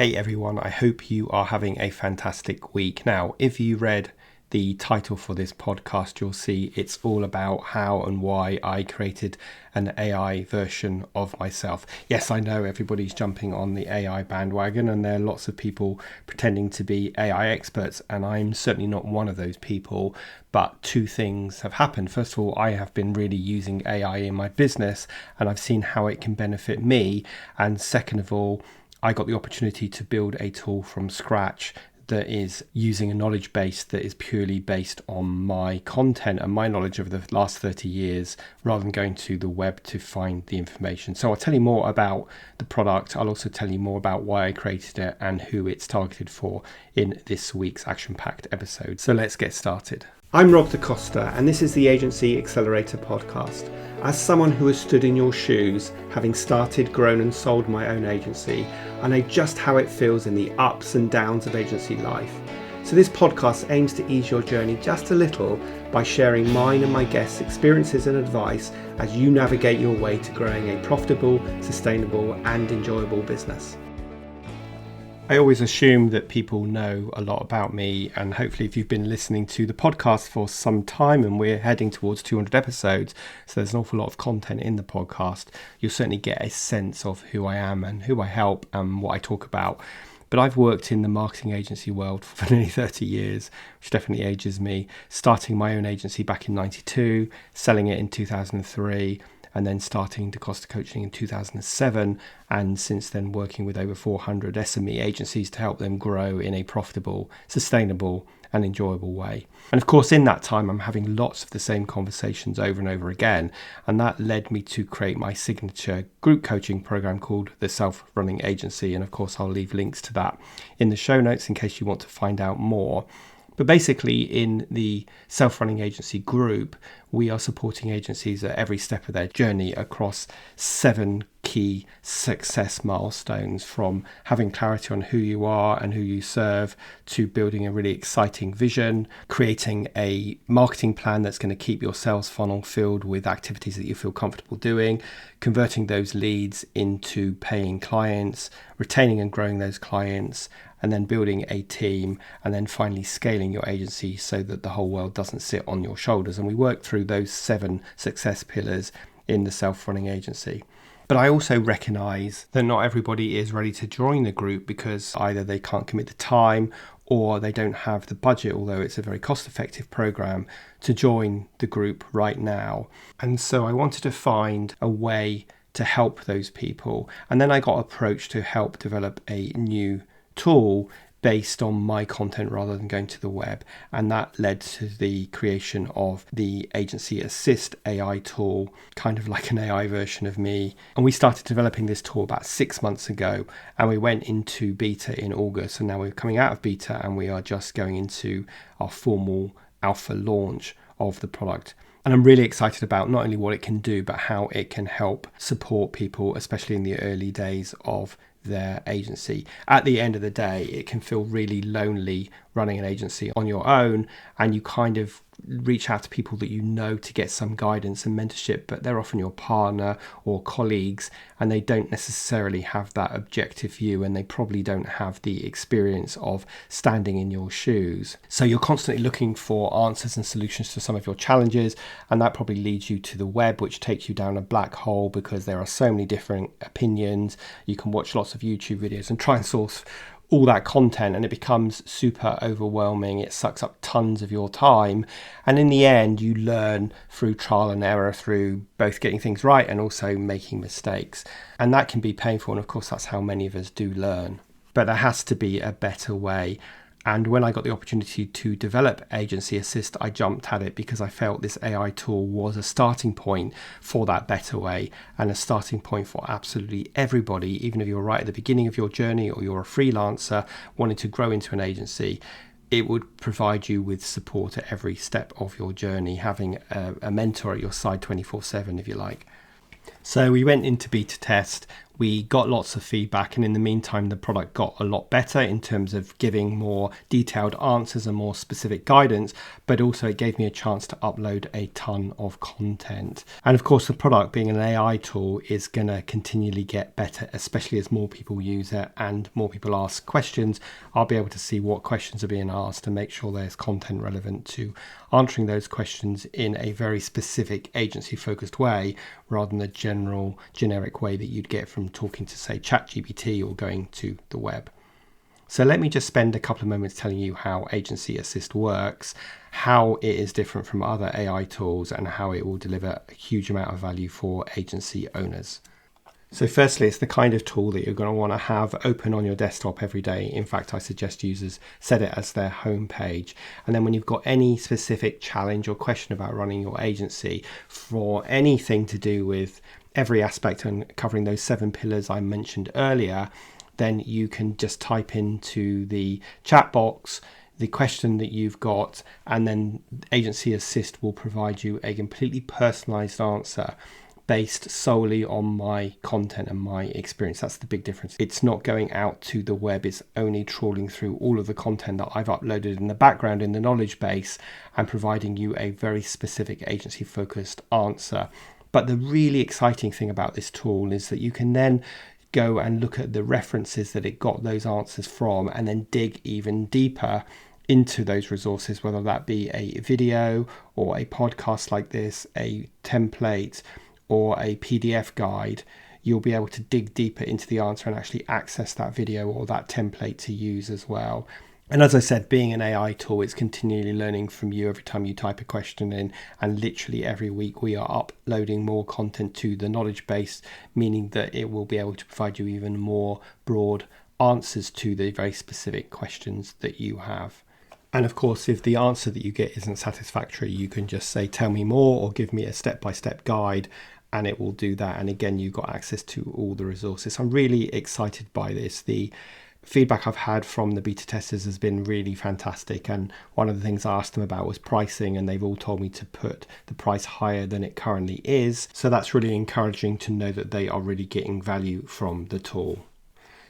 Hey everyone, I hope you are having a fantastic week. Now, if you read the title for this podcast, you'll see it's all about how and why I created an AI version of myself. Yes, I know everybody's jumping on the AI bandwagon and there are lots of people pretending to be AI experts, and I'm certainly not one of those people. But two things have happened. First of all, I have been really using AI in my business and I've seen how it can benefit me. And second of all, I got the opportunity to build a tool from scratch that is using a knowledge base that is purely based on my content and my knowledge of the last 30 years rather than going to the web to find the information. So I'll tell you more about the product. I'll also tell you more about why I created it and who it's targeted for in this week's action-packed episode. So let's get started. I'm Rob DaCosta, and this is the Agency Accelerator podcast. As someone who has stood in your shoes, having started, grown and sold my own agency, I know just how it feels in the ups and downs of agency life. So this podcast aims to ease your journey just a little by sharing mine and my guests' experiences and advice as you navigate your way to growing a profitable, sustainable and enjoyable business. I always assume that people know a lot about me, and hopefully if you've been listening to the podcast for some time, and we're heading towards 200 episodes, so there's an awful lot of content in the podcast, you'll certainly get a sense of who I am and who I help and what I talk about. But I've worked in the marketing agency world for nearly 30 years, which definitely ages me, starting my own agency back in 92, selling it in 2003, and then starting DaCosta Coaching in 2007, and since then working with over 400 SME agencies to help them grow in a profitable, sustainable and enjoyable way. And of course, in that time, I'm having lots of the same conversations over and over again, and that led me to create my signature group coaching program called the Self-Running Agency. And of course, I'll leave links to that in the show notes in case you want to find out more. But basically, in the Self-Running Agency group, we are supporting agencies at every step of their journey across 7 key success milestones, from having clarity on who you are and who you serve, to building a really exciting vision, creating a marketing plan that's going to keep your sales funnel filled with activities that you feel comfortable doing, converting those leads into paying clients, retaining and growing those clients, and then building a team, and then finally scaling your agency so that the whole world doesn't sit on your shoulders. And we work through those 7 success pillars in the Self-Running Agency. But I also recognize that not everybody is ready to join the group because either they can't commit the time or they don't have the budget, although it's a very cost-effective program, to join the group right now. And so I wanted to find a way to help those people. And then I got approached to help develop a new tool based on my content rather than going to the web, and that led to the creation of the AgencyAssist AI tool, kind of like an AI version of me. And we started developing this tool about 6 months ago, and we went into beta in August, and now we're coming out of beta and we are just going into our formal alpha launch of the product. And I'm really excited about not only what it can do, but how it can help support people, especially in the early days of their agency. At the end of the day, it can feel really lonely running an agency on your own, and you kind of reach out to people that you know to get some guidance and mentorship, but they're often your partner or colleagues, and they don't necessarily have that objective view, and they probably don't have the experience of standing in your shoes. So you're constantly looking for answers and solutions to some of your challenges, and that probably leads you to the web, which takes you down a black hole because there are so many different opinions. You can watch lots of YouTube videos and try and source all that content, and it becomes super overwhelming. It sucks up tons of your time, and in the end you learn through trial and error, through both getting things right and also making mistakes, and that can be painful, and of course that's how many of us do learn. But there has to be a better way. And when I got the opportunity to develop AgencyAssist, I jumped at it because I felt this AI tool was a starting point for that better way, and a starting point for absolutely everybody, even if you're right at the beginning of your journey or you're a freelancer wanting to grow into an agency. It would provide you with support at every step of your journey, having a mentor at your side 24/7, if you like. So we went into beta test, we got lots of feedback, and in the meantime the product got a lot better in terms of giving more detailed answers and more specific guidance, but also it gave me a chance to upload a ton of content. And of course the product, being an AI tool, is going to continually get better, especially as more people use it and more people ask questions. I'll be able to see what questions are being asked and make sure there's content relevant to answering those questions in a very specific agency focused way, rather than the generic way that you'd get from talking to, say, ChatGPT or going to the web. So let me just spend a couple of moments telling you how Agency Assist works, how it is different from other AI tools, and how it will deliver a huge amount of value for agency owners. So firstly, it's the kind of tool that you're going to want to have open on your desktop every day. In fact, I suggest users set it as their home page. And then when you've got any specific challenge or question about running your agency, for anything to do with every aspect and covering those 7 pillars I mentioned earlier, then you can just type into the chat box the question that you've got, and then Agency Assist will provide you a completely personalized answer based solely on my content and my experience. That's the big difference. It's not going out to the web, it's only trawling through all of the content that I've uploaded in the background in the knowledge base and providing you a very specific agency focused answer. But the really exciting thing about this tool is that you can then go and look at the references that it got those answers from and then dig even deeper into those resources, whether that be a video or a podcast like this, a template, or a PDF guide. You'll be able to dig deeper into the answer and actually access that video or that template to use as well. And as I said, being an AI tool, it's continually learning from you every time you type a question in, and literally every week we are uploading more content to the knowledge base, meaning that it will be able to provide you even more broad answers to the very specific questions that you have. And of course, if the answer that you get isn't satisfactory, you can just say, tell me more, or give me a step-by-step guide, and it will do that. And again, you've got access to all the resources. I'm really excited by this. The feedback I've had from the beta testers has been really fantastic. And one of the things I asked them about was pricing, and they've all told me to put the price higher than it currently is. So that's really encouraging to know that they are really getting value from the tool.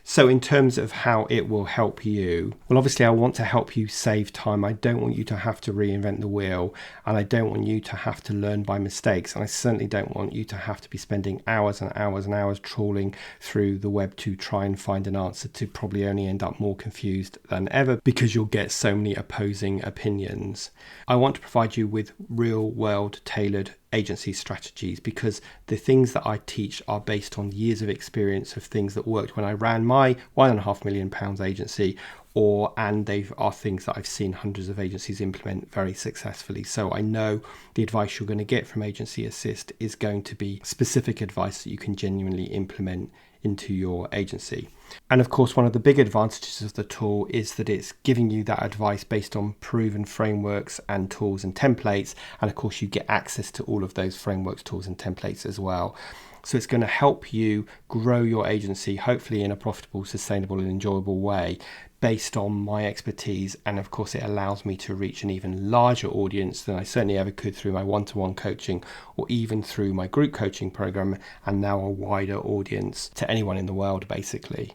So in terms of how it will help you, well, obviously I want to help you save time. I don't want you to have to reinvent the wheel, and I don't want you to have to learn by mistakes. And I certainly don't want you to have to be spending hours and hours and hours trawling through the web to try and find an answer, to probably only end up more confused than ever because you'll get so many opposing opinions. I want to provide you with real world tailored agency strategies, because the things that I teach are based on years of experience of things that worked when I ran my £1.5 million agency, and they are things that I've seen hundreds of agencies implement very successfully. So I know the advice you're going to get from Agency Assist is going to be specific advice that you can genuinely implement into your agency. And of course, one of the big advantages of the tool is that it's giving you that advice based on proven frameworks and tools and templates. And of course, you get access to all of those frameworks, tools and templates as well. So it's going to help you grow your agency, hopefully in a profitable, sustainable and enjoyable way, based on my expertise. And of course, it allows me to reach an even larger audience than I certainly ever could through my one-to-one coaching, or even through my group coaching program, and now a wider audience to anyone in the world, basically.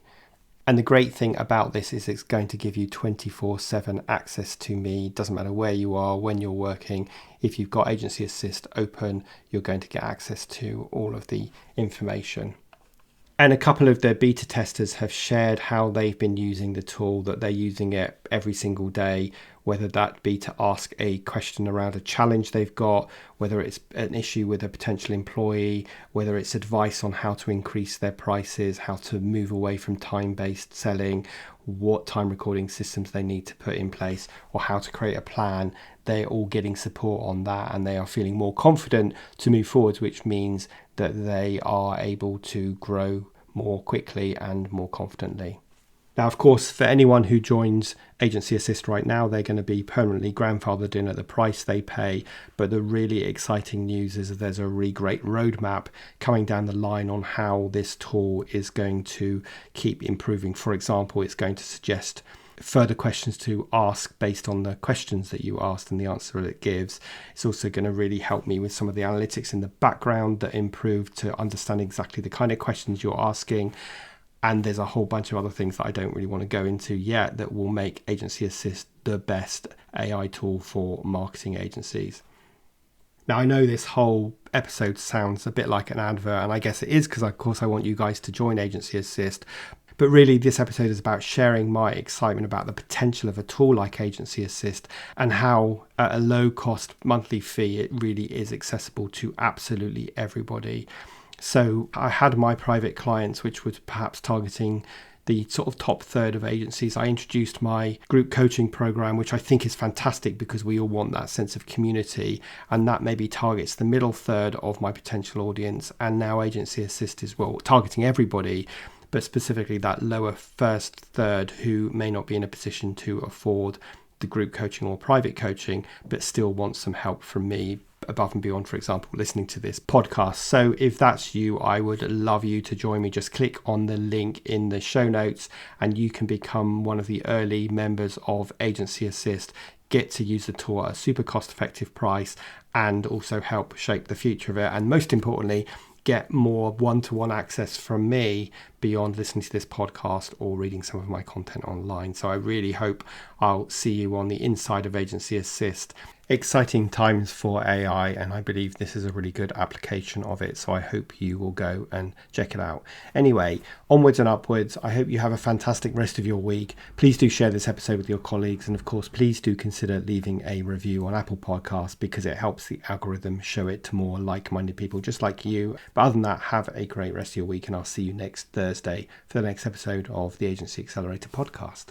And the great thing about this is it's going to give you 24/7 access to me. Doesn't matter where you are, when you're working. If you've got Agency Assist open, you're going to get access to all of the information. And a couple of their beta testers have shared how they've been using the tool, that they're using it every single day, whether that be to ask a question around a challenge they've got, whether it's an issue with a potential employee, whether it's advice on how to increase their prices, how to move away from time-based selling, what time recording systems they need to put in place, or how to create a plan. They're all getting support on that, and they are feeling more confident to move forward, which means that they are able to grow more quickly and more confidently. Now, of course, for anyone who joins Agency Assist right now, they're going to be permanently grandfathered in at the price they pay. But the really exciting news is that there's a really great roadmap coming down the line on how this tool is going to keep improving. For example, it's going to suggest further questions to ask based on the questions that you asked and the answer that it gives. It's also going to really help me with some of the analytics in the background that improve to understand exactly the kind of questions you're asking. And there's a whole bunch of other things that I don't really want to go into yet that will make Agency Assist the best AI tool for marketing agencies. Now, I know this whole episode sounds a bit like an advert, and I guess it is because, of course, I want you guys to join Agency Assist. But really, this episode is about sharing my excitement about the potential of a tool like Agency Assist and how, at a low-cost monthly fee, it really is accessible to absolutely everybody. So I had my private clients, which was perhaps targeting the sort of top third of agencies. I introduced my group coaching program, which I think is fantastic because we all want that sense of community, and that maybe targets the middle third of my potential audience. And now Agency Assist is, well, targeting everybody, but specifically that lower first third who may not be in a position to afford the group coaching or private coaching, but still want some help from me above and beyond, for example, listening to this podcast. So if that's you, I would love you to join me. Just click on the link in the show notes and you can become one of the early members of Agency Assist, get to use the tool at a super cost-effective price, and also help shape the future of it. And most importantly, get more one-to-one access from me beyond listening to this podcast or reading some of my content online. So I really hope I'll see you on the inside of Agency Assist. Exciting times for AI, and I believe this is a really good application of it. So I hope you will go and check it out. Anyway, onwards and upwards. I hope you have a fantastic rest of your week. Please do share this episode with your colleagues. And of course, please do consider leaving a review on Apple Podcasts because it helps the algorithm show it to more like-minded people just like you. But other than that, have a great rest of your week, and I'll see you next Thursday for the next episode of the Agency Accelerator podcast.